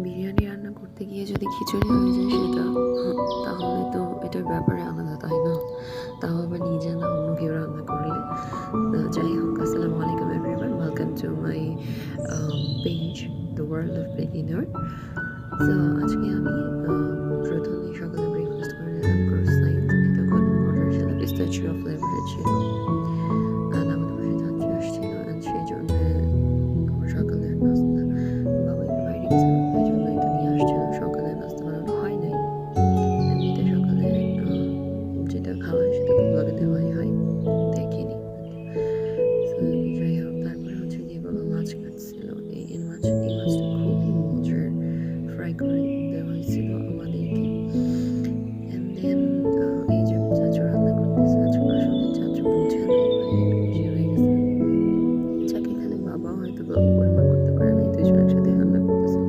বিরিয়ানি রান্না করতে গিয়ে যদি খিচুড়ি হয়ে যায় সেটা তাহলে তো এটার ব্যাপারে আলাদা, তাই না? তাও আবার নিজে না, অন্য কেউ রান্না করলে। যাই হোক, আসসালামু আলাইকুম everyone, welcome to my page the world of beginner. So আজকে আমি প্রথমেই সকালে ব্রেকফাস্ট করে নিলাম ক্রোসাইন্ট। এটা খুবই মজার ছিল, পিস্তাচিও ফ্লেভারের ছিল। আর আমাদের বাসায় যাত্রী আসছিল, অ্যান্ড সেই জন্য আমার সকালের নাস্তা, বাবা একটু বাইরে গেছিল, এই জন্য এটা নিয়ে আসছিল। সকালের নাস্তা বানানো হয় নাই, এমনিতে সকালে যেটা খাওয়া হয় সেটা তো ব্লগে দেওয়াই হয়, দেখিনি। সো যাই হোক, তারপরে হচ্ছে গিয়ে বাবা মাছ কাটছিল। এই মাছটা খুবই মজার, ফ্রাই করে দেওয়া হয়েছিল আমাদেরকে। অ্যান্ড দেন এই যে চাচু রান্না করতেছে, আসলে চাচু বোঝে নাই, মানে একটু বেশি হয়ে গেছে। যাকে এখানে বাবাও হয়তো পরিমাণ করতে পারে নাই, দুইজন একসাথে রান্না করতেছে।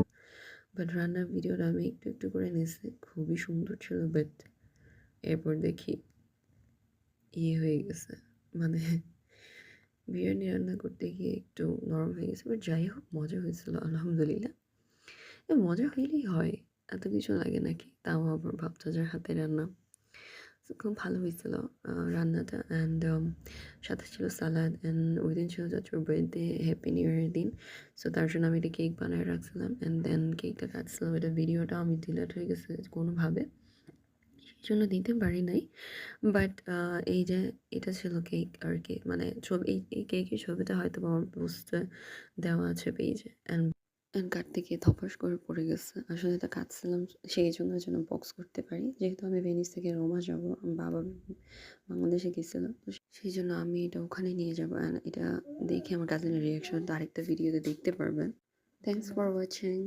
বাট রান্নার ভিডিওটা আমি একটু একটু করে নিয়েছি, খুবই সুন্দর ছিল। বাট এরপর দেখি হয়ে গেছে, মানে বিরিয়ানি রান্না করতে গিয়ে একটু নরম হয়ে গেছে। বাট যাই হোক, মজা হয়েছিল আলহামদুলিল্লাহ। মজা হইলেই হয়, এত কিছু লাগে নাকি? তাও আবার ভাবচাচার হাতে রান্না। তো খুব ভালো হয়েছিল রান্নাটা। অ্যান্ড সাথে ছিল সালাদ, অ্যান্ড ওই দিন ছিল চাচুর বার্থডে, হ্যাপি নিউ ইয়ারের দিন। সো তার জন্য আমি একটা কেক বানিয়ে রাখছিলাম, অ্যান্ড দেন কেকটা কাটছিলাম। এটা ভিডিওটা আমি ডিলেট হয়ে গেছে কোনোভাবে, সেই জন্য দিতে পারি নাই। বাট এই যে এটা ছিল কেক আর কি, মানে ছবি, এই কেকের ছবিটা হয়তো আমার পোস্টে দেওয়া আছে পেজে। অ্যান্ড কাটতে গিয়ে ধপাস করে পড়ে গেছে। আসলে এটা কাটছিলাম সেই জন্য যেন বক্স করতে পারি, যেহেতু আমি ভেনিস থেকে রোমা যাবো, বাবা বাংলাদেশে গেছিলো, তো সেই জন্য আমি এটা ওখানে নিয়ে যাবো। অ্যান্ড এটা দেখে আমার কাজিনের রিয়াকশনটা আরেকটা ভিডিওতে দেখতে পারবেন। Thanks for watching.